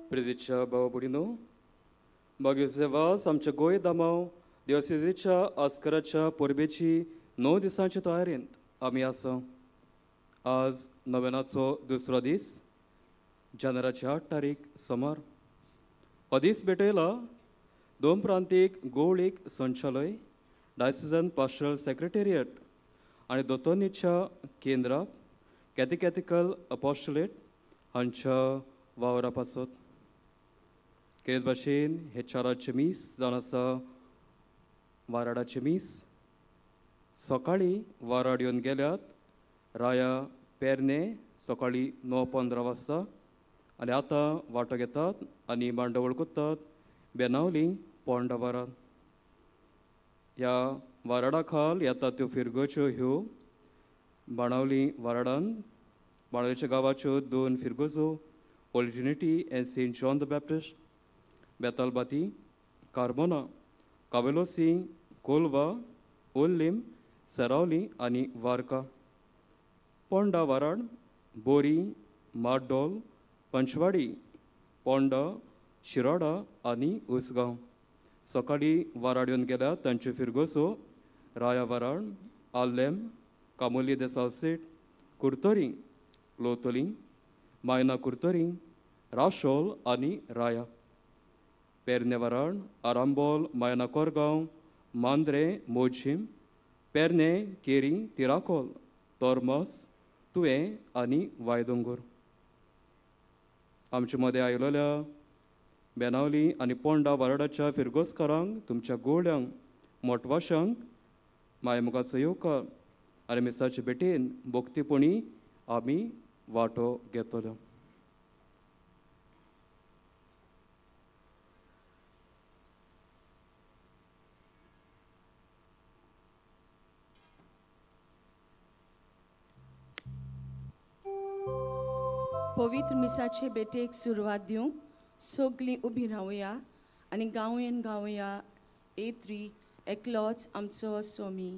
प्रिदिच्या भावबुडीनो मागीर वास आमच्या गोंय दामांव दिवसेच्या आस्कराच्या परबेची 9 दिसांच्या तयारेंत आमी आसा. आज नोवेनाचो दुसरो दीस, जानेराची 8 तारीख सोमार. हो दीस भेटयला 2 प्रांतीक गोवळीक संचालय, डायसिजन पास्टरल सेक्रेटेरिएट आनी दोतोरनीच्या केंद्राक कॅथेकॅथिकल अपॉस्टोलेट हांच्या वावरा पासत. केद भाशेन हे चाराचे मीस जावन आसा वाराडाचे मीस. सकाळीं वाराड येवन गेल्यात राया पेरने सकाळीं 9:15 वाजता आनी आतां वांटो घेतात आनी मांडवळ कोत्तात बेनावली पोंडा वारात. ह्या वाराडा खाल येता त्यो फिरगोच्यो ह्यो बाणावली वाराडान बाणावलीच्या गांवाच्यो 2 फिरगोजो, Old Trinity and Saint John the Baptist, Betalbatim, Carmona, Cavelossim, Colva, Orlim, Seraulim आनी वार्का. पोंडा वाराड, बोरी, माड्डोल, पंचवाडी, पोंडा, शिरोडा आनी उसगांव. सकाळीं वाराड येवन गेल्यात तांच्यो फिरगोसो राया वाराड, आल्लेम, कामोली दे सालसेट, कुर्तोरी, लोतोली, मायना कुर्तोरी, राशोल आनी राया. पेरने वाराड, आरांबोल, मायना कोरगांव, मांद्रे, मोजिम, पेरने, केरी, तिराकोल, तोर्मस, तुवें आनी वायदोंगूर. आमचे मदें आयिल्ल्या बेनावली आनी पोंडा वाराडाच्या फिरगोसकारांक तुमच्या गोवड्यांक मोटवाशांक मायमुगाचो येवकार आनी मिसाचे भेटेन भोक्तीपणी आमी वांटो घेतलो. पवित्र मिसाचे बेटेक सुरवात दिवंक सगलीं उबी रावया आनी गांवेन गावया. एत्री एकलोच आमचो सोमी.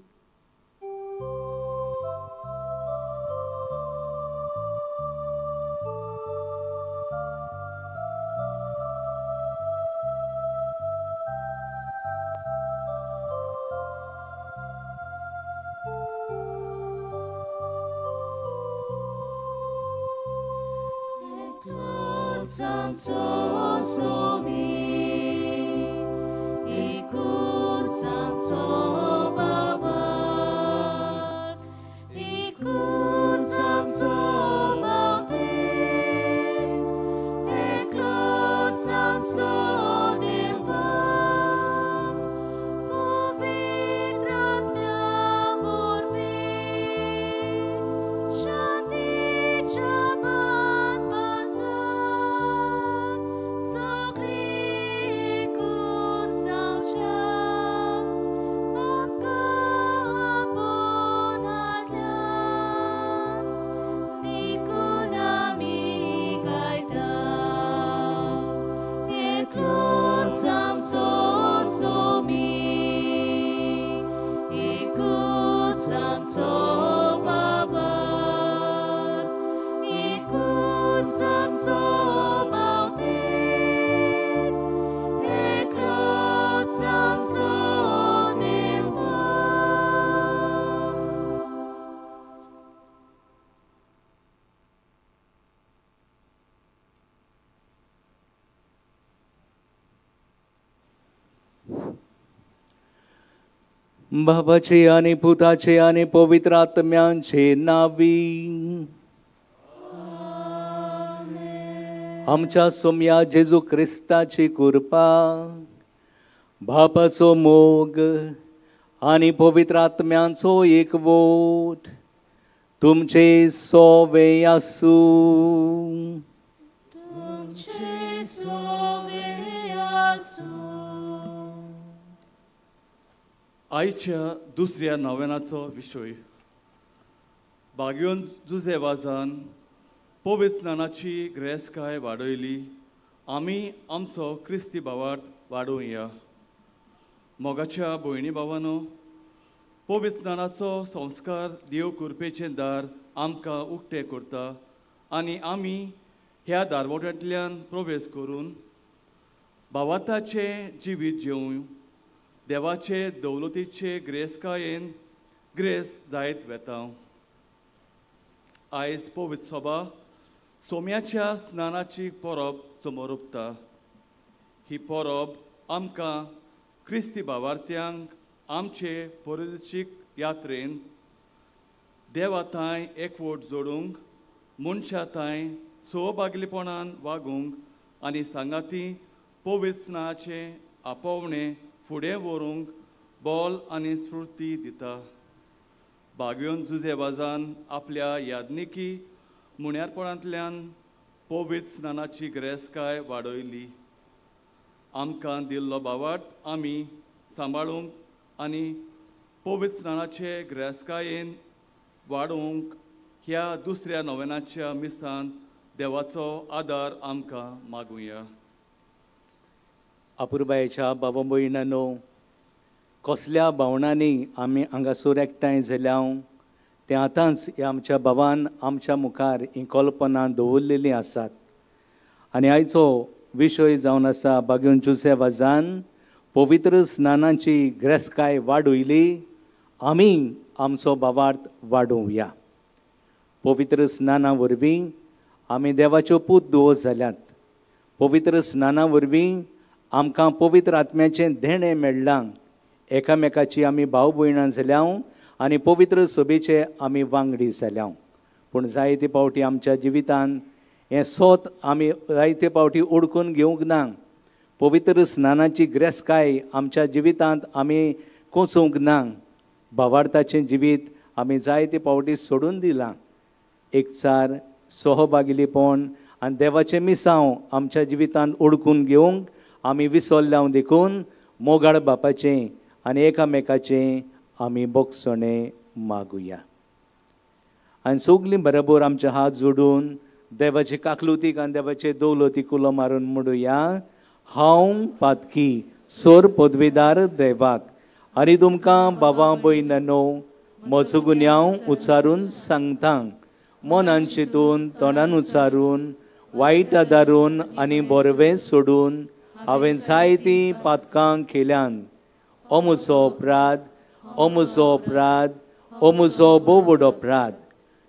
बाबाचे आणि पुताचे आणि पवित्र आत्म्यांचे नावी. आमच्या सोम्या जेजू क्रिस्ताची कृपा, बापाचो मोग आणि पवित्र आत्म्यांचो एकवोट तुमचे सोवे आसू. आयच्या दुसऱ्या नोवेनाचो विशय. बागयोन जुजे वाजान पवित्र स्नानाची ग्रेसकाय वाडयली. आमी आमचो क्रिस्ती भावार्थ वाडोवया. मोगाच्या भयणी भावानो, पवित्र स्नानाचो संस्कार देव कृपेचें दार आमकां उक्तें करता आनी आमी ह्या दारवोट्यांतल्यान प्रवेश करून भावाताचे जिवीत जेवूं देवाचे दौलतीचे ग्रेसकायेन ग्रेस जायत वेता. आयज पवित्र सभा सोम्याच्या स्नानाची परब समोर उपता. ही परब आमकां क्रिस्ती भावार्थ्यांक आमचे परदेशीक यात्रेन देवा थंय एकवट जोडूंक मनशा थंय सहभागीपणान वागूंक आनी सांगाती पवित्र स्नानाचे आपोवणे फुडें व्हरूंक बोल आनी स्फूर्ती दिता. बागयोन जुजेबाजान आपल्या यादनिकी मुण्यारपणांतल्यान पवित्र स्नानाची ग्रेसकाय वाडयली. आमकां दिल्लो भावार्थ आमी सांबाळूंक आनी पवित्र स्नानाचे ग्रेसकायेन वाडोवंक ह्या दुसऱ्या नोवेनाच्या मिसान देवाचो आदार आमकां मागुया. अपुरबायेच्या बाबा भयणांनो, कसल्या भावनांनी आमी हांगासर एकठांय जाल्या तें आतांच ह्या आमच्या भावान आमच्या मुखार ही कल्पना दवरलेली आसात. आनी आयचो विशय जावन आसा बागयोन जुसेवाजान पवित्र स्नानाची ग्रेसकाय वाडयली, आमी आमचो भावार्थ वाडोवया. पवित्र स्नाना वरवीं आमी देवाच्यो पूत धुवो जाल्यात. पवित्र स्नाना वरवीं आमकां पवित्र आत्म्याचें देणें मेळ्ळां. एकामेकाची आमी भाव भयणां जाल्या आनी पवित्र सभेचे आमी वांगडी जाल्या. पूण जायते पावटी आमच्या जिवितान हें सोत आमी जायते पावटी ओडकून घेवंक ना. पवित्र स्नानाची ग्रेसकाय आमच्या जिवितांत आमी कोसोवंक ना. भावार्थाचें जिवीत आमी जायते पावटी सोडून दिलां. एकचार सहभागिलीपण आनी देवाचें मिसांव आमच्या जिवितांत ओडकून घेवंक आमी विसरल्या देखून मोगाळ बापाचें आनी एकामेकाचें आमी बोगसणें मागुया. आनी सगलीं बरोबर आमचे हात जोडून देवाचे काकलुतीक आनी देवाचे दौलतीक उलो मारून म्हणुया. हांव पातकी सोर पदवीदार देवाक आनी तुमकां बाबा भयणांनो म्हजो गुन्यांव उच्चारून सांगता. मनान चिंतून तोंडान उच्चारून वायट आदारून आनी बोरवें सोडून हांवें जायतीं पातकां केल्यान. हो म्हजो अपराध, हो म्हजो अपराध, हो म्हजो भोव व्हड अपराध.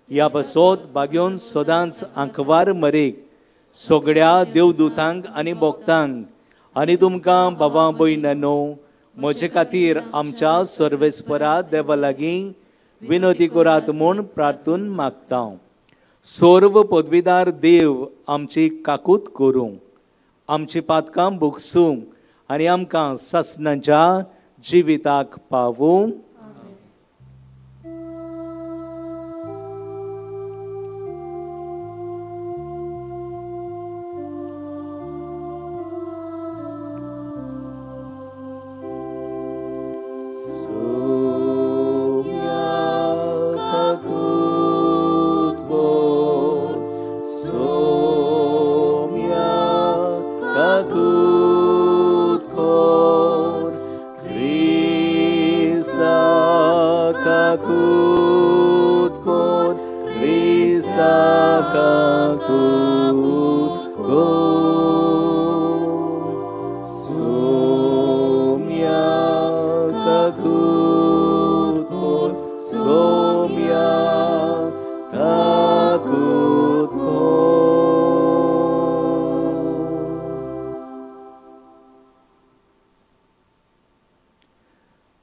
ह्या बसोत बागयोन सदांच आंकवार मरेक सगळ्या देवदूतांक आनी भक्तांक आनी तुमकां बाबा भयणांनो म्हजे खातीर आमच्या सर्वेस्परा देवा लागीं विनंती करात म्हूण प्रार्थून मागता. सर्व पदवीदार देव आमची काकूत करूं, आमची पातकां भोगसूं आनी आमकां सासणाच्या जिविताक पावूं.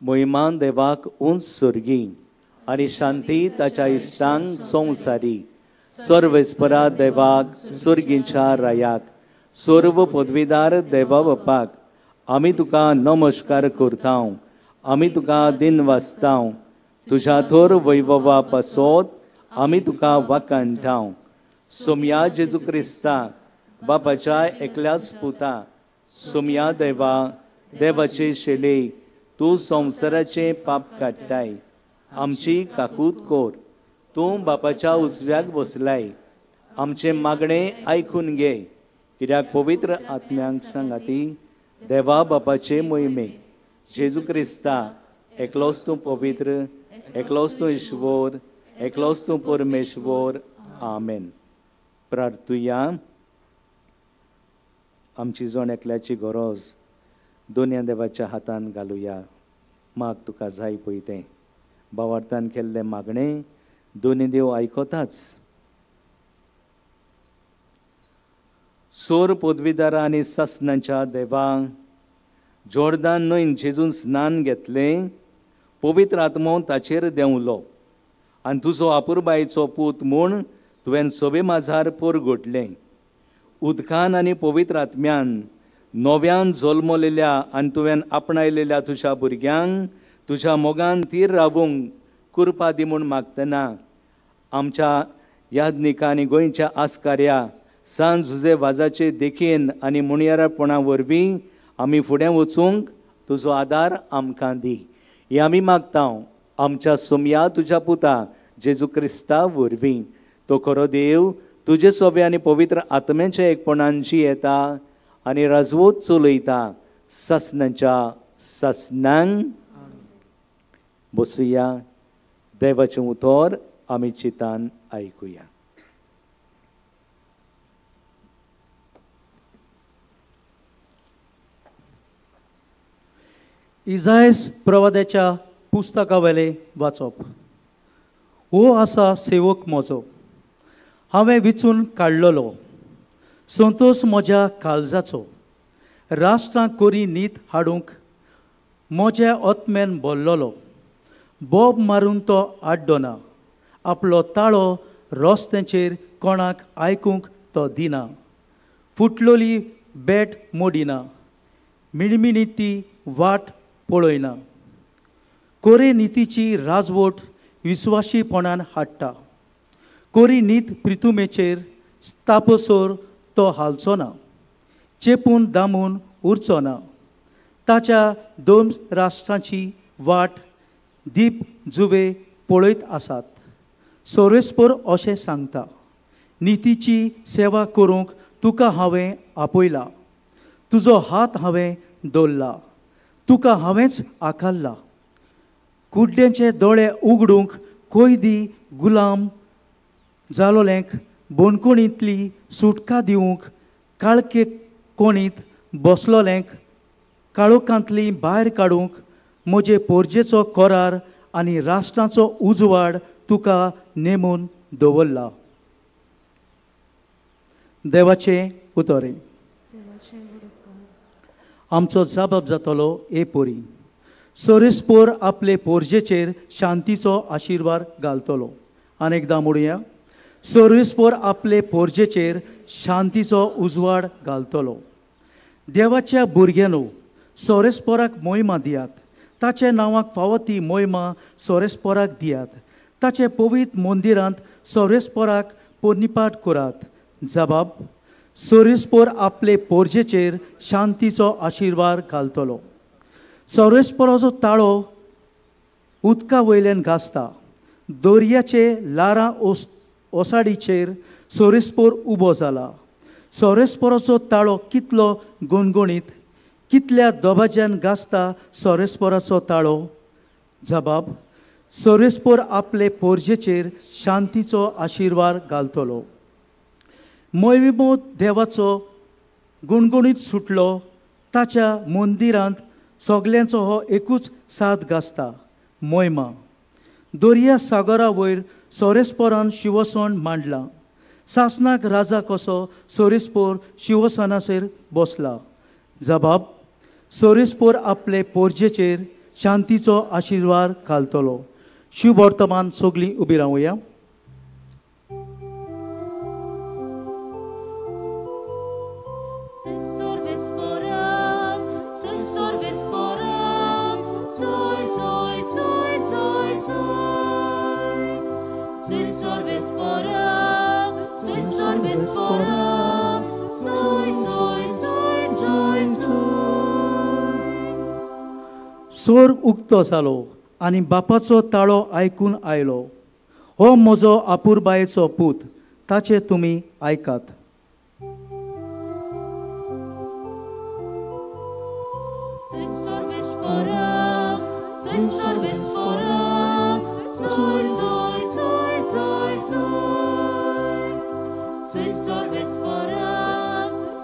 मोहिमान देवाक उंच सुर्गी आनी शांती ताच्या इश्टांक संवसारी. सर्वेस्परा देवाक सुर्गीच्या रायाक सर्व पदवीदार देवा बापाक आमी तुका नमस्कार करता. आमी तुका दिन वाचता. तुज्या थोर वैभवा पासत आमी तुका वाखाणटा. सोम्या जेजू क्रिस्ता बापाच्या एकल्याच पुता सोम्या देवा देवाचे शेले तूं संवसाराचें पाप काडटाय. आमची काकूत कोर. तूं बापाच्या उजव्याक बसलाय. आमचें मागणें आयकून घे. कित्याक पवित्र आत्म्यांक सांगाती देवा बापाचे मोहिमे जेजू क्रिस्ता एकलोच तूं पवित्र, एकलोच तूं ईश्वर, एकलोच तूं परमेश्वर. आमेन. प्रार्थुया. आमची जण एकल्याची गरज दोनया देवाच्या हातान घालुया. माग तुका जाय पळय तें भावार्थान केल्ले मागणे दोनी देव आयकताच. सोर पदवीदारा आनी ससनाच्या देवा, जोर्दान न्हंयन जेजून स्नान घेतलें, पवित्र आत्मो ताचेर देंवलो आनी तुजो आपुरबायेचो पूत म्हूण तुवें सोबे माझार पोर घोटलें. उदकान आनी पवित्र आत्म्यान नव्यान जल्मलेल्या आनी तुवें आपणायलेल्या तुज्या भुरग्यांक तुज्या मोगान तीर रावूंक कृपा दी म्हूण मागतना आमच्या यादनिका आनी गोंयच्या आसकाऱ्या सांज झुजे वाजाचे देखीन आनी मुणयारापणा वरवीं आमी फुडें वचूंक तुजो आदार आमकां दी. हे आमी मागता आमच्या सोमया तुज्या पुता जेजू क्रिस्ता वरवीं. तो खरो देव तुजे सोबे आनी पवित्र आत्म्याच्या एकपणांची येता आनी राजवत चलयता ससनाच्या ससनांक. बसुया, देवाचें उतर आमी चितान आयकुया. इजायस प्रवाद्याच्या पुस्तका वेले वाचप. हो आसा सेवक म्हजो, हांवें विचून काडलेलो, संतोश म्हज्या काळजाचो. राष्ट्रांक कोरी न्हीद हाडूंक म्हज्या आत्म्यान बोल्लोलो. बोब मारून तो आड्डो ना, आपलो ताळो रस्त्यांचेर कोणाक आयकूंक तो दिना. फुटलोली बॅट मोडिना, मिणमिणीती वाट पळयना. कोरे नितीची राजवट विस्वाशीपणान हाडटा. कोरी नीत प्रितुमेचेर तापसोर तो हालचो ना, चेपून दामून उरचो ना. ताच्या दोन राष्ट्रांची वाट दीप जुवे पळयत आसात. सोरेस्पोर अशें सांगता, नितीची सेवा करूंक तुका हांवें आपयला. तुजो हात हांवें दवरला, तुका हांवेंच आकारला. कुड्ड्यांचे दोळे उगडूंक कोयदी गुलाम जालोल्यांक बोनकोणींतली सुटका दिवंक, काळके कोणींत बसलोल्यांक काळोखांतली भायर काडूंक म्हजे पोरजेचो कोरार आनी राष्ट्राचो उजवाड तुका नेमून दवरला. देवाचें उतोरें. आमचो जबाब जातलो ए पोरी. सोरेस्पोर आपले पोरजेचेर शांतीचो आशिर्वाद घालतलो. अनेकदां म्हणुया, सोरेस्पोर आपले पोरजेचेर शांतीचो उजवाड घालतलो. देवाच्या भुरग्यानो, सोरेस्पोराक मोहिमा दियात. ताच्या नांवाक फावो ती मोहिमा सोरेस्पोराक दियात. ताचे पवित्र मंदिरांत सोरेस्पोराक पोरनिपाट करात. जबाब, सोरेस्पोर आपले पोरजेचेर शांतीचो आशिर्वाद घालतलो. सोरेस्पोराचो ताळो उदका वयल्यान घासता. दर्याचे लारां ओसाडीचेर सोरेस्पोर उबो जाला. सोरेस्पोराचो ताळो कितलो गुणगुणीत, कितल्या दोबाज्यान घासता सोरेस्पोराचो ताळो. जबाब, सोरेस्पोर आपले पोरजेचेर शांतीचो आशिर्वाद घालतलो. मोहिमो देवाचो गुणगुणीत सुटलो. ताच्या मंदिरांत सगल्यांचो हो एकूच साद घासता, मोहिमा. दर्या सागरा वयर सोरेस्पोरान शिवसण मांडला. सासनाक राजा कसो सोरेस्पोर शिवसनाचेर बसला. जबाब, सोरेस्पोर आपले पोरजेचेर शांतीचो आशिर्वाद घालतलो. शुभ वर्तमान सगळीं उबी रावया. सोर उक्तो जालो आनी बापाचो ताळो आयकून आयलो. हो म्हजो आपुरबायेचो पूत, ताचे तुमी आयकात.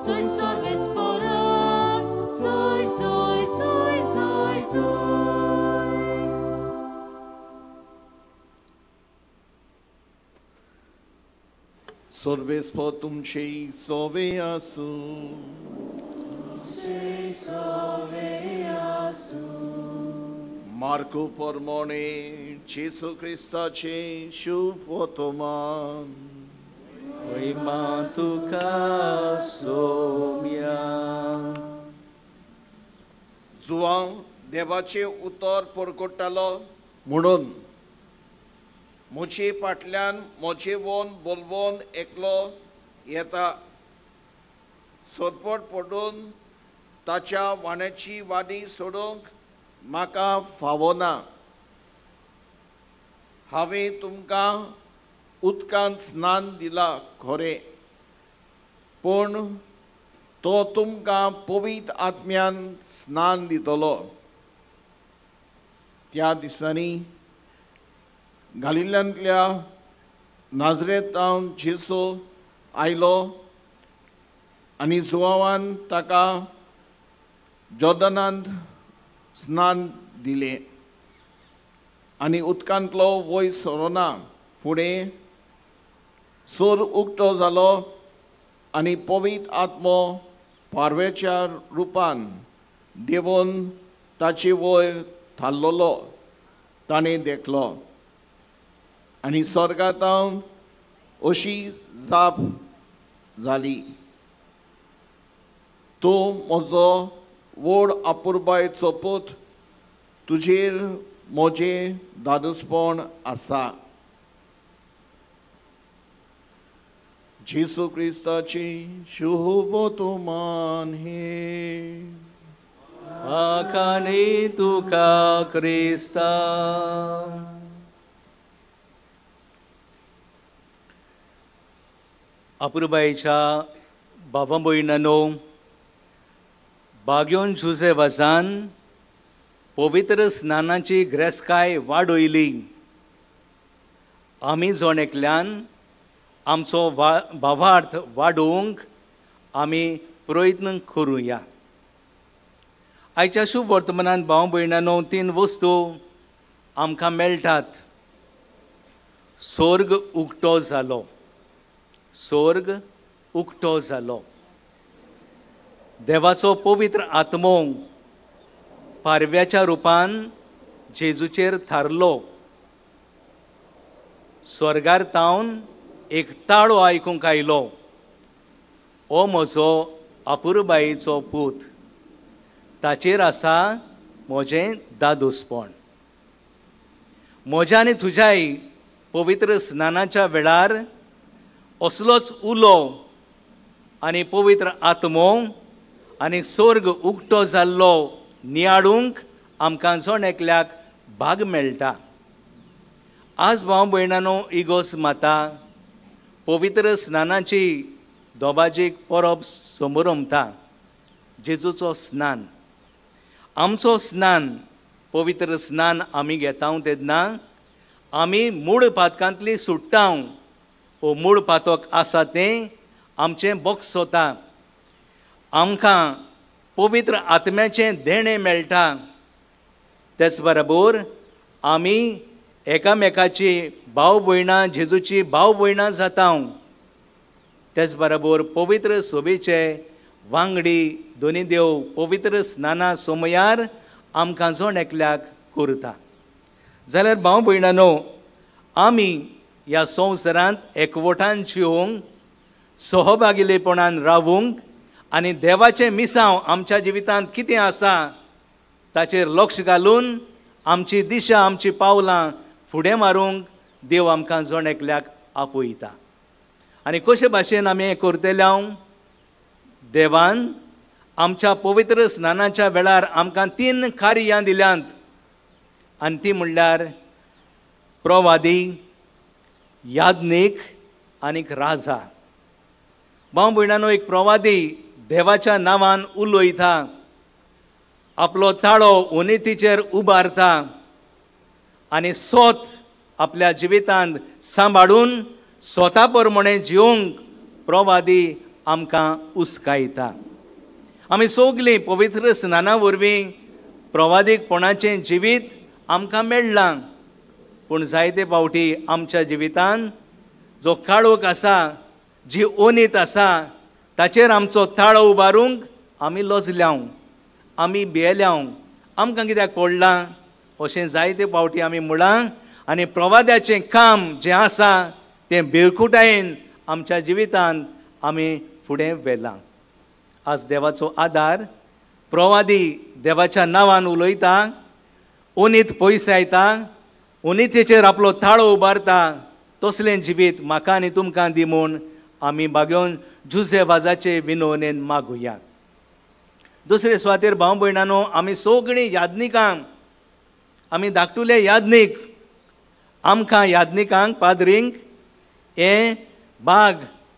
Soy Sorbespo तुमचे सोवे आसू मार्को परमोणे जेसू क्रिस्ताचे शुभ वर्तमान वैमा तुका सोम्या जुवां देवाचे उतर परकोट्टालो म्हणून म्हजे फाटल्यान म्हजे वोन बोलवोन एकलो येता सोरपट पडून ताच्या वाण्याची वाडी सोडूंक म्हाका फावना हांवें तुमकां उदकांत स्नान दिला खरें पूण तो तुमकां पवित्र आत्म्यान स्नान दितलो त्या दिसांनी गालिल्यांतल्या नाजरेतांत जेसू आयलो आनी जुवावान ताका जॉर्दनांत स्नान दिलें आनी उदकांतलो वयर सरोना फुडें सूर उक्तो जालो आनी पवित्र आत्मो पारवेच्या रुपान देवून ताचे वयर थारलोलो ताणें देखलो आनी स्वर्गांत अशी जाप जाली तूं म्हजो व्हड आपुरबायेचो पूत तुजेर म्हजें दादूसपण आसा जेसू क्रिस्ताची शुभ वर्तमान हे आकानी तुका क्रिस्ता अपुरबाईच्या बाबा भयणांनो बागयोन जुजे वचान पवित्र स्नानाची ग्रेस्काय वाडयली आमी जोण एकल्यान आमचो भावार्थ वाडोवंक आमी प्रयत्न करुया आयच्या शुभ वर्तमानांत भाव भयणांनो 3 वस्तू आमकां मेळटात स्वर्ग उक्तो जालो स्वर्ग उक्तो जालो देवाचो पवित्र आत्मो पारव्याच्या रुपान जेजूचेर थारलो स्वर्गार तावन एक ताळो आयकूंक आयलो ओ म्हजो आपुरबायेचो पूत ताचेर आसा म्हजें दादूसपण म्हज्या आनी तुज्याय पवित्र स्नानाच्या वेळार असलोच उलो आनी पवित्र आत्मो आनी स्वर्ग उक्तो जाल्लो नियाळूंक आमकां जोण एकल्याक भाग मेळटा आज भाव भयणांनो इगोस माता पवित्र स्नानाची दोबाजीक परब समोर उमता जेजूचो स्नान आमचो स्नान पवित्र स्नान आमी घेता तेन्ना आमी मूळ पातकांतली सुट्टा ओ मूळ पातक आसा तें आमचें बोक्स सोता आमकां पवित्र आत्म्याचें देणें मेळटा तेच बरोबर आमी एकामेकाची भाव भयणां जेजूची भाव भयणां जाता तेच बरोबर पवित्र सोबेचे वांगडी दोनी देव पवित्र स्नाना सोमयार आमकां जोण एकल्याक करता जाल्यार भाव भयणांनो आमी ह्या संवसारांत एकवटान जिवंक सहभागिलेपणान रावूंक आनी देवाचें मिसांव आमच्या जिवितांत कितें आसा ताचेर लक्ष घालून आमची दिशा आमची पावलां फुडें मारूंक देव आमकां जोण एकल्याक आपयता आनी कशे भाशेन आमी हें करतले देवान आमच्या पवित्र स्नानाच्या वेळार आमकां 3 कार्यां दिल्यांत आनी ती म्हणल्यार प्रवादी याज्ञीक आनीक राजा भाव भयणांनो एक प्रवादी देवाच्या नांवान उलयता आपलो ताळो उनितीचेर उबारता आनी स्वत आपल्या जिवितांत सांबाळून स्वता प्रमाणे जिवंक प्रवादी आमकां उस्कायता आमी सगलीं पवित्र स्नाना वरवीं प्रवादीकपणाचें जिवीत आमकां मेळ्ळां पूण जायते फावटी आमच्या जिवितांत जो काळोख आसा जी ओनीत आसा ताचेर आमचो ताळो उबारूंक आमी लजल्याव, आमी भियेल्याव, आमकां कित्याक पडलां अशें जायते फावटी आमी म्हणलां. आनी प्रवाद्याचें काम जें आसा तें भिरकुटायेन आमच्या जिवितांत आमी फुडें व्हेलां. आज देवाचो आदार, प्रवादी देवाच्या नांवान उलयता, ओनीत पयस आयता, ओनितेचेर आपलो ताळो उबारता. तसलें जिवीत म्हाका आनी तुमकां दी म्हूण आमी बागेवन जुजेवाजाचे विनवणेन मागुया. दुसरे सुवातेर भाव भयणांनो, आमी सगळीं यादनिकां, आमी धाकटुले यादनीक, आमकां यादनिकांक पाद्रींक हें बाग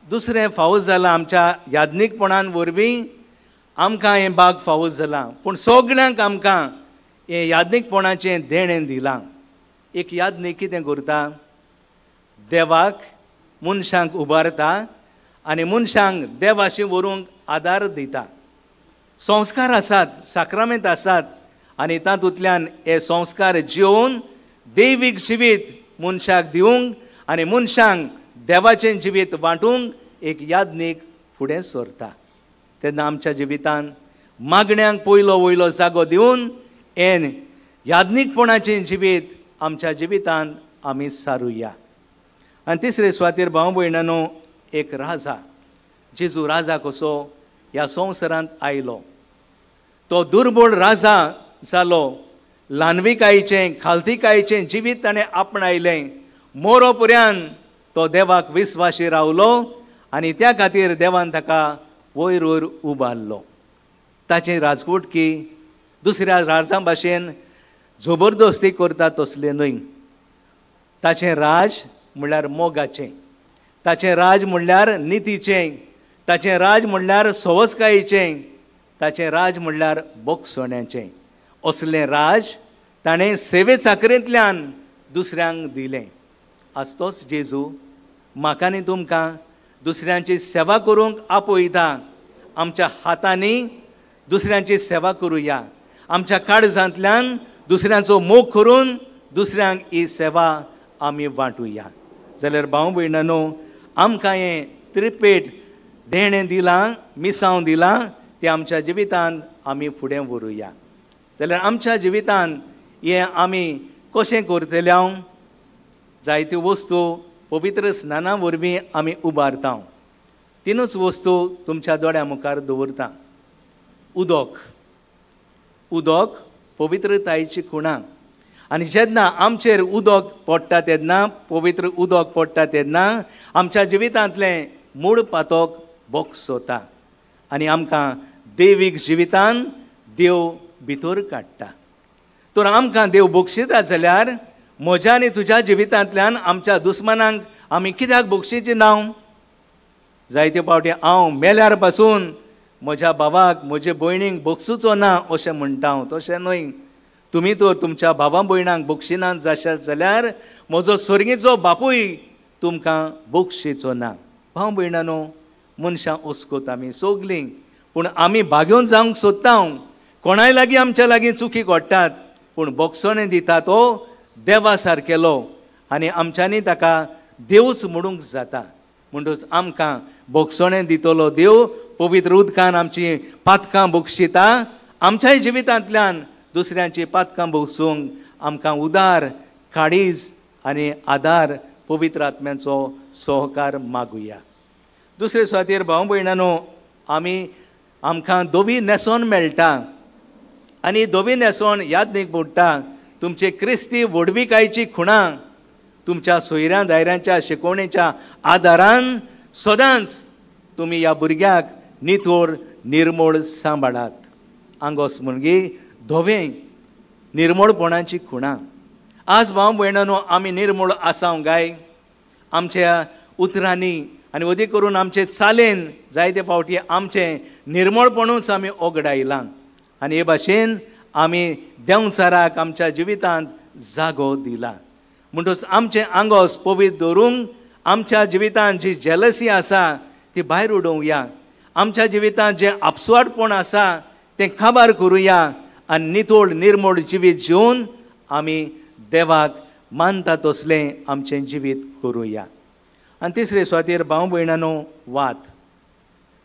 दुसरें फावूस जालां. आमच्या यादनीकपणान वरवीं आमकां हें बाग फावूस जालां, पूण सगळ्यांक आमकां हें यादनीकपणाचें देणें दिलां. एक यादनीक कितें करता? देवाक मनशांक उबारता आनी मनशांक देवाशी व्हरूंक आदार दिता. संस्कार आसात, साक्रामेंत आसात आनी तातूंतल्यान हे संस्कार जिवन दैवीक जिवीत मनशाक दिवंक आनी मनशांक देवाचें जिवीत वांटूंक एक यादनीक फुडें सरता. तेन्ना आमच्या जिवितांत मागण्यांक पयलो वयलो जागो दिवन हें यादनीकपणाचें जिवीत आमच्या जिवितांत आमी सारुया. आनी तिसरे सुवातेर भाव भयणांनो, एक राजा, जेजू राजा कसो ह्या संवसारांत आयलो. तो दुर्बळ राजा जालो, ल्हानविकायेचें खालतीकायेचें जिवीत ताणें आपणायलें. मोरो पर्यंत तो देवाक विस्वाशी रावलो आनी त्या खातीर देवान ताका वयर वयर उबारलो. ताचें राजकोटकी दुसऱ्या राजां भाशेन जबरदस्ती करता तसलें न्हय. ताचें राज म्हणल्यार मोगाचें, ताचें राज म्हणल्यार नितीचें, ताचें राज म्हणल्यार सवस्कायेचें, ताचें राज म्हणल्यार बोगसोण्याचें. असलें राज ताणें सेवे चाकरेंतल्यान दुसऱ्यांक दिलें. आज तोच जेजू म्हाका आनी तुमकां दुसऱ्यांची सेवा करूंक आपयता. आमच्या हातांनी दुसऱ्यांची सेवा करुया. आमच्या काळजांतल्यान दुसऱ्यांचो मोग करून दुसऱ्यांक ही सेवा आमी वांटुया. जाल्यार भाव भयणांनो, आमकां हें त्रिपेट देणें दिलां, मिसांव दिलां, तें आमच्या जिवितांत आमी फुडें व्हरुया. जाल्यार आमच्या जिवितांत हें आमी कशें करतले? जायत्यो वस्तू पवित्र स्नाना वरवीं आमी उबारता. तिनूच वस्तू तुमच्या दोळ्या मुखार दवरता. उदक, उदक पवित्रतायेची खुणां. आनी जेन्ना आमचेर उदक पडटा तेन्ना, पवित्र उदक पडटा तेन्ना आमच्या जिवितांतलें मूळ पातोक बोगसोता आनी आमकां दैवीक जिवितांत देव भितर काडटा. तर आमकां देव बक्षिता जाल्यार म्हज्या आनी तुज्या जिवितांतल्यान आमच्या दुस्मानांक आमी कित्याक बक्षिची नाव? जायते फावटी हांव मेल्यार पासून म्हज्या भावाक, म्हजे भयणीक बक्षुचो ना अशें म्हणटा हांव. तशें न्हय. तुमी तर तुमच्या भावा भयणांक बक्षिनात जाशात जाल्यार म्हजो स्वर्गीचो बापूय तुमकां बक्षिचो ना. भाव भयणांनो, मनशां ओस्कोत आमी सगलीं, पूण आमी भाग्योवन जावंक सोदता. कोणाय लागीं आमच्या लागीं चुकी घडटात, पूण बक्षणें दिता तो देवा सारकेलो आनी आमच्यांनी ताका देवच म्हणूंक जाता. म्हणटच आमकां बक्षणें दितलो देव पवित्र उदकान आमची पातकां बक्षिता. आमच्याय जिवितांतल्यान दुसऱ्यांची पातकां बक्षूंक आमकां उदार, काळीज आनी आदार पवित्र आत्म्याचो सहकार मागुया. दुसरे सुवातेर भाव भयणांनो, आमकां दोवी नेसोन मेळटा आनी दोवी नेसोन यादनीक पडटा. तुमचे क्रिस्ती व्हडविकायेची खुणां तुमच्या सोयऱ्यां दायऱ्यांच्या शिकवणेच्या आदारान सदांच तुमी ह्या भुरग्याक नितोर निर्मळ सांबाळात. आंगोस म्हणगी धोवें निर्मळपणाची खुणां. आज भाव भयणांनो, आमी निर्मळ आसांव गाय. आमच्या उतरांनी आनी अदी करून आमचे चालेन जायते फावटी आमचें निर्मळपणूच आमी ओगडायलां. आनी हे भाशेन आमी देंवचाराक आमच्या जिवितांत जागो दिला. म्हणटच आमचें आंगोस पवित्र दवरूंक आमच्या जिवितांत जी जेलसी आसा ती भायर उडोवया. आमच्या जिवितांत जें आपसवाटपण आसा तें काबार करुया आनी नितोळ निर्मळ जिवीत जिवन आमी देवाक मानता तसलें आमचें जिवीत करुया. आनी तिसरे सुवातेर भाव भयणानो वात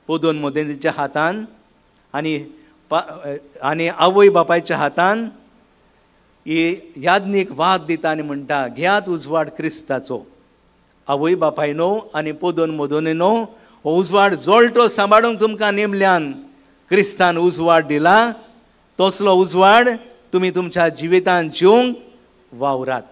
पोदोन मोदेच्या हातान आनी आवय बापायच्या हातान ही यादनीक वाद दिता आनी म्हणटा घेयात उजवाड क्रिस्ताचो. आवय बापायनो आनी पोदोन मोदोनीनो हो उजवाड जोळटो सांबाळूंक तुमकां नेमल्यान क्रिस्तान उजवाड दिला. तसलो उजवाड तुमी तुमच्या जिवितांत जिवंक वावरात.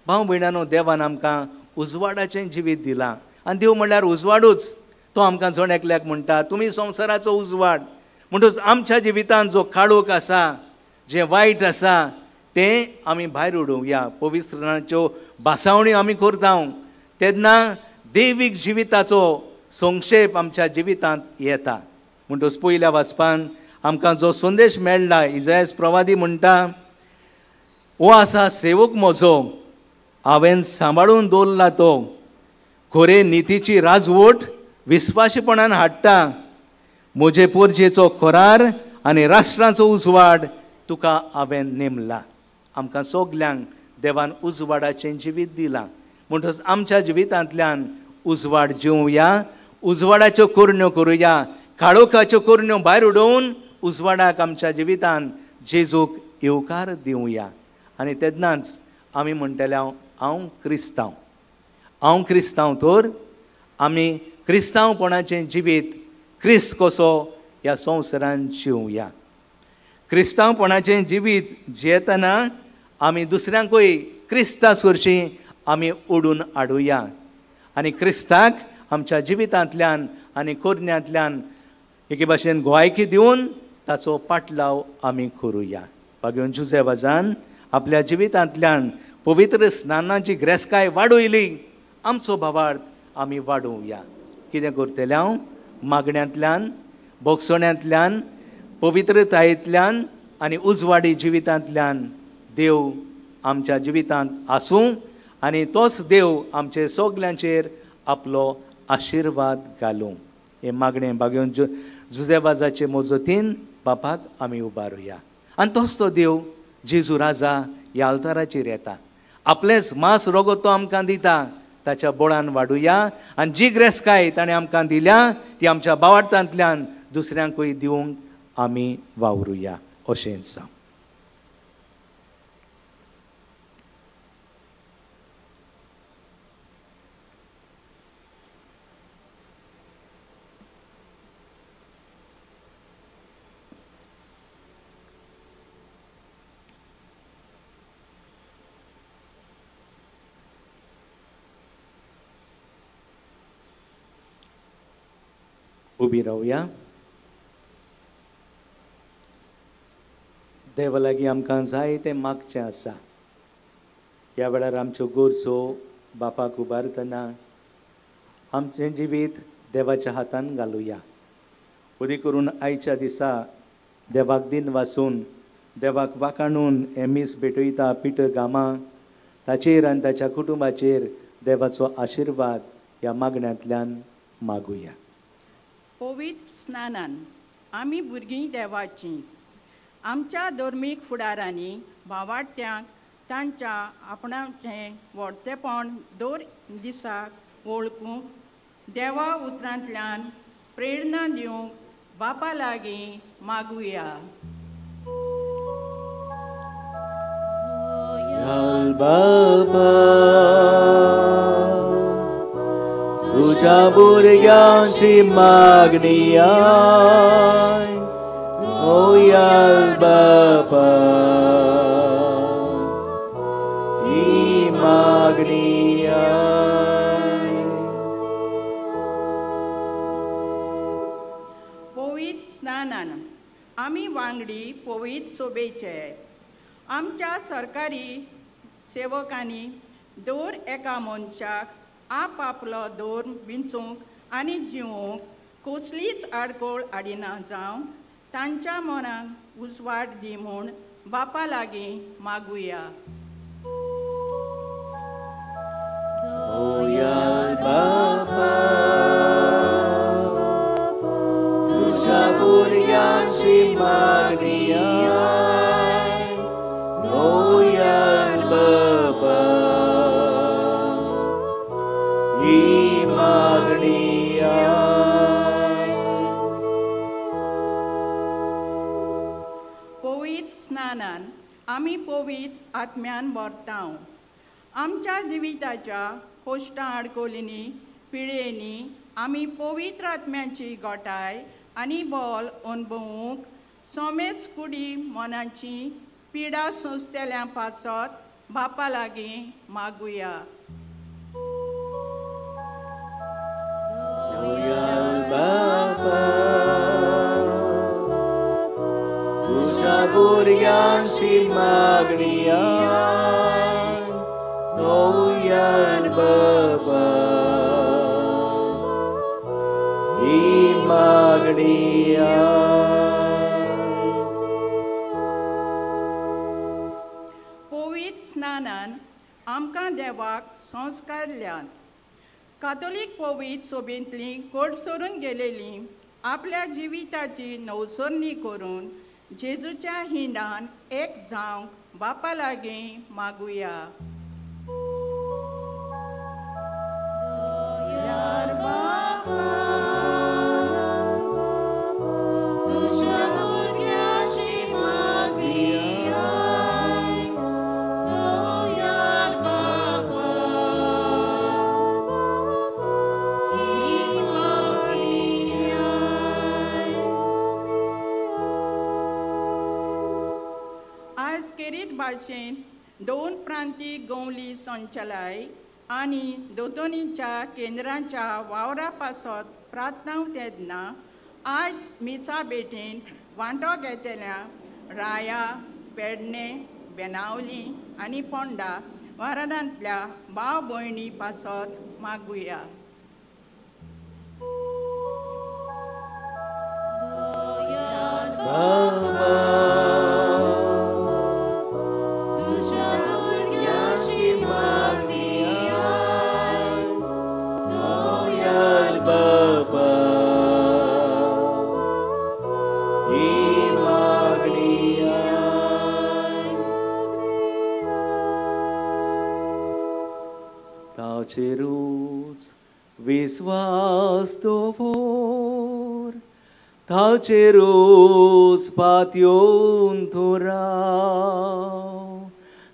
भाव भयणानो देवान आमकां उजवाडाचें जिवीत दिलां आनी देव म्हणल्यार उजवाडूच. तो आमकां जण एकल्याक म्हणटा तुमी संवसाराचो उजवाड. म्हणटच आमच्या जिवितांत जो काळोख आसा जें वायट आसा तें आमी भायर उडोवया. पवित्रनाच्यो भासावणी आमी करता तेन्ना दैवीक जिविताचो संक्षेप आमच्या जिवितांत येता. म्हणटच पयल्या वाचपान आमकां जो संदेश मेळ्ळा इसायास प्रवादी म्हणटा हो आसा सेवक म्हजो हांवें सांबाळून दवरला तो खरे नितीची राजवट विस्वाशीपणान हाडटा. म्हजे पोरजेचो खोरार आनी राष्ट्राचो उजवाड तुका हांवें नेमला. आमकां सगल्यांक देवान उजवाडाचें जिवीत दिलां. म्हणटच आमच्या जिवितांतल्यान उजवाड जिवया. उजवाडाच्यो कोरण्यो करुया. काळोखाच्यो कोरण्यो भायर उडोवन उजवाडाक आमच्या जिवितांत जेजूक येवकार दिवया. आनी तेन्नाच आमी म्हणटले हांव क्रिस्तांव. हांव क्रिस्तांव तर आमी क्रिस्तांवपणाचें जिवीत क्रिस्त कसो ह्या संवसारांत जिवया. क्रिस्तांवपणाचें जिवीत जियेतना आमी दुसऱ्यांकूय क्रिस्ता सुरशीं आमी ओडून हाडुया आनी क्रिस्ताक आमच्या जिवितांतल्यान आनी कोरण्यांतल्यान एके भाशेन गोवायकी दिवन ताचो पाटलाव आमी करुया. भाग्योन जुजेबाजान आपल्या जिवितांतल्यान पवित्र स्नानाची ग्रेस्काय वाडयली. आमचो भावार्थ आमी वाडोवया. कितें करतले हांव मागण्यांतल्यान बोगसोण्यांतल्यान पवित्रतायेंतल्यान आनी उजवाडी जिवितांतल्यान देव आमच्या जिवितांत आसूं आनी तोच देव आमचे सगल्यांचेर आपलो आशिर्वाद घालूं. हे मागणें भाग्योन जुजेबाजाचे मोजतीन बापाक आमी उबारुया. आनी तोच तो देव जेजू राजा ह्या आल्ताराचेर येता. आपलेंच मांस रोगो तो आमकां दिता. ताच्या बोळान वाडुया आनी जी ग्रेस्काय ताणें आमकां दिल्या ती आमच्या भावार्थांतल्यान दुसऱ्यांकूय दिवंक आमी वावरुया. अशें सांग. उबी रावया. देवा लागीं आमकां जाय तें मागचें आसा. ह्या वेळार आमच्यो गोरजो बापाक उबारतना आमचें जिवीत देवाच्या हातान घालुया. उदी करून आयच्या दिसा देवाक दिन वाचून देवाक वाकाणून हें मीस भेटयता पिठ गामा ताचेर आनी ताच्या कुटुंबाचेर देवाचो आशिर्वाद ह्या मागण्यांतल्यान मागुया. पवित्र स्नानान आमी भुरगीं देवाचीं. आमच्या धर्मीक फुडारांनी भावार्थ्यांक तांच्या आपणाचें व्हडतेपण दर दिसाक वळखूंक देवा उतरांतल्यान प्रेरणा दिवंक बापा लागीं मागुया. बाबा तुझ्या भुरग्यांची मागणी आय. ओयाल बापा ही मागणी आय. पवित्र स्नानान आमी वांगडी पवित्र सोबेचे. आमच्या सरकारी सेवकांनी दर एका मनशाक आपलो धर्म विंचूंक आनी जिवोवंक कसलीच आडखळ हाडिना जावं तांच्या मनाक उजवाड दी म्हूण बापा लागीं मागुया. बापा तुझ्या भुरग्यांची मागणी आय. ओयाल बापा ही पवित्र स्नानान आमी पवित्र आत्म्यान भरताव. आमच्या जिविताच्या कोश्टां आडकोलींनी पिळयेंनी आमी पवित्र आत्म्याची गोठाय आनी बोल अणभवूंक सोमेच कुडी मनाची पिडा सोंसतेल्या पासत बापा लागीं मागुया. तुझ्या भुरग्यांची मागणी दोयान बाबा ही मागणी पवित्र स्नानान आमकां देवाक संस्कारल्यात. कातोलीक पवित्र सोबेंतली कोट सोडून गेलेली आपल्या जिविताची नवसरणी करून जेजूच्या हिंडान एक जावंक बापा लागीं मागुया. आज केरीत भाशेन 2 प्रांतीक गवली संचालय आनी दोतोनीच्या केंद्रांच्या वावरा पासत प्रार्थना तेदना आज मिसा बेटेन वांटो घेतल्या राया, पेडणे, बेनावली आनी पोंडा वारांतल्या भाव भयणी पासत मागुया. ताचेरूच विश्वास दवर, ताचेरूच पातयोन तूं राव,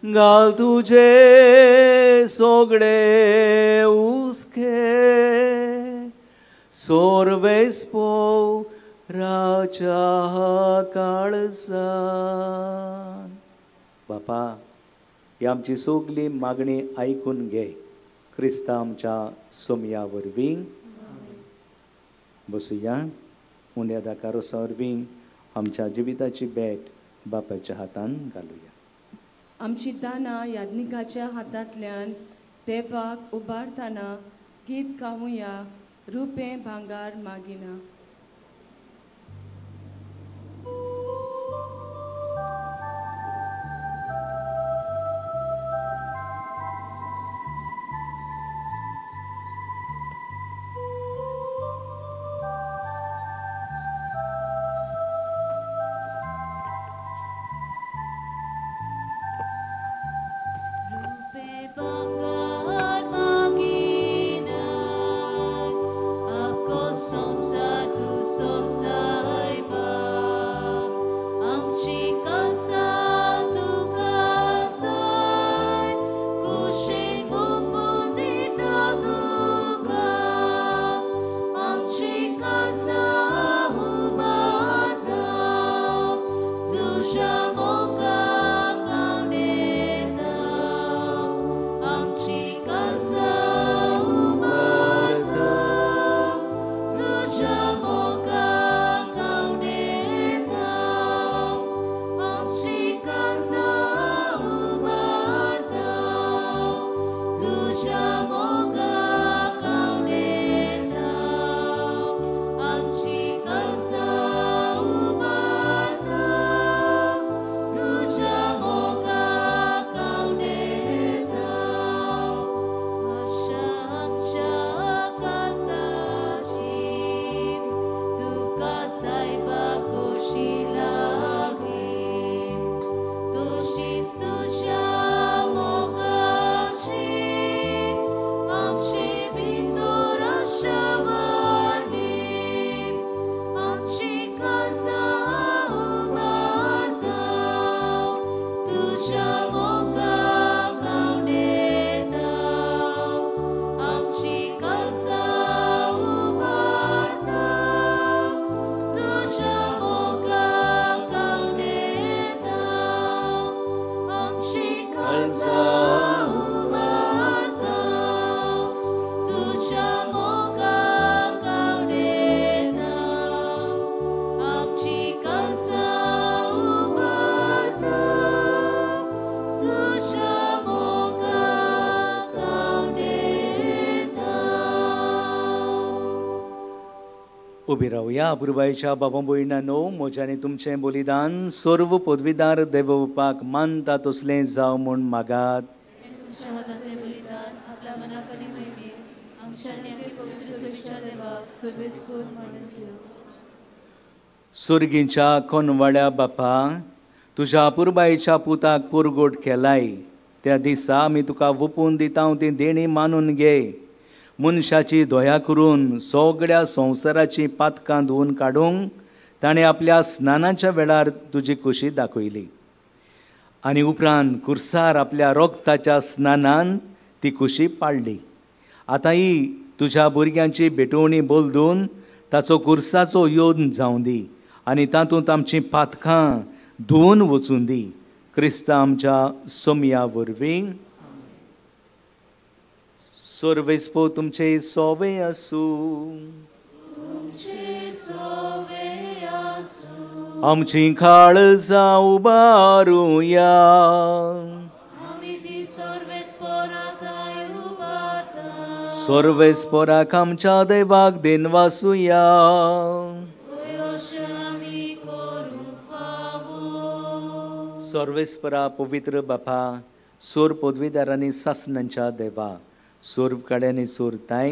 घाल तुझे सोगळे उस्के सोरवेस्पो राजा काळजान. बापा, ही आमची सोगली मागणी आयकून घे. क्रिस्ता आमच्या सोमया वरवीं बसुया. उन्यादाकारो वरवीं आमच्या जिविताची भेट बापाच्या हातान घालुया. आमची दानां याज्ञिकाच्या हातांतल्यान देवाक उबारतना गीत गावुया. रुपें भांगार मागिना. उबी रावया. अपुरबायेच्या बाबा भयणांनो, म्हज्यानी तुमचें बलिदान सर्व पदवीदार देवबापाक मानता तसलें जावं म्हूण मागात. तुमच्या हातांतलें बलिदान आपल्या मनाक आनी महिमेक आमच्या आनी आमची पवित्र सोयीच्या देवाक सर्वेस्पूर म्हणून घेवं. सुर्गीच्या कोनवाड्या बापा, तुज्या अपुरबायेच्या पुताक पुरगोट केलाय त्या दिसा आमी तुका वपून दिता ती देणी मानून घे. मनशाची दया करून सगळ्या संवसाराची पातकां धुवन काडूंक ताणें आपल्या स्नानाच्या वेळार तुजी खोशी दाखयली आनी उपरांत कुर्सार आपल्या रोगताच्या स्नानान ती खोशी पाळली. आतां ही तुज्या भुरग्यांची भेटवणी बोलदून ताचो कुर्साचो योद जावं दी आनी तातूंत आमची पातकां धुवन वचून दी. क्रिस्ता आमच्या सोमया वरवीं. सर्वेस्पो तुमचे सोवे आसूं. आमची काळजां उबारुया. सर्वेस्पोराक आमच्या देवाक देनवासुया. सर्वेस्परा पवित्र बापा, सोर पदवीदारांनी सासणांच्या देवा, सोर कड्यांनी सोरताय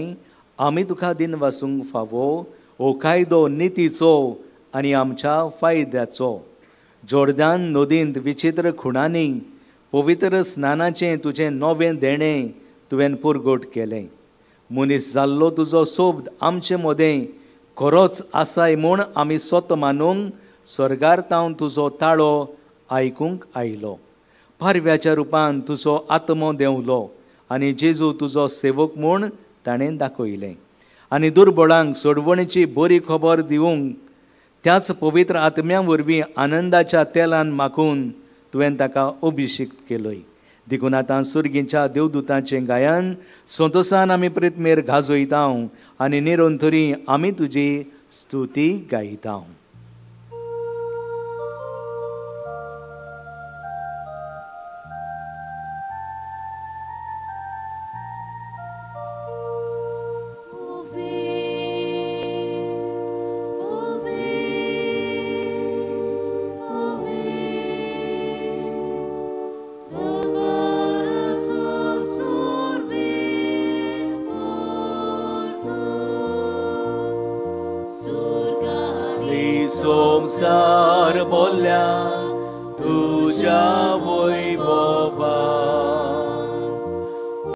आमी तुका दिन वासूंक फावो. हो कायदो नितीचो आनी आमच्या फायद्याचो. जोर्दान नदींत विचित्र खुणांनी पवित्र स्नानाचें तुजें नवें देणें तुवें पुरगोट केलें. मनीस जाल्लो तुजो सोब आमचे मदें खरोच आसाय म्हूण आमी स्वत मानूंक स्वर्गार्थांव तुजो ताळो आयकूंक आयलो. पारव्याच्या रुपान तुजो आत्मो देंवलो आनी जेजू तुजो सेवक म्हूण ताणें दाखयलें. आनी दुर्बळांक सोडवणेची बरी खबर दिवंक त्याच पवित्र आत्म्या वरवीं आनंदाच्या तेलान माखून तुवें ताका अभिषेक केलोय. देखून आतां सुर्गीच्या देवदूतांचें गायन संतोसान आमी प्रितमेर गाजयता आनी निरंतरी आमी तुजी स्तुती गायता.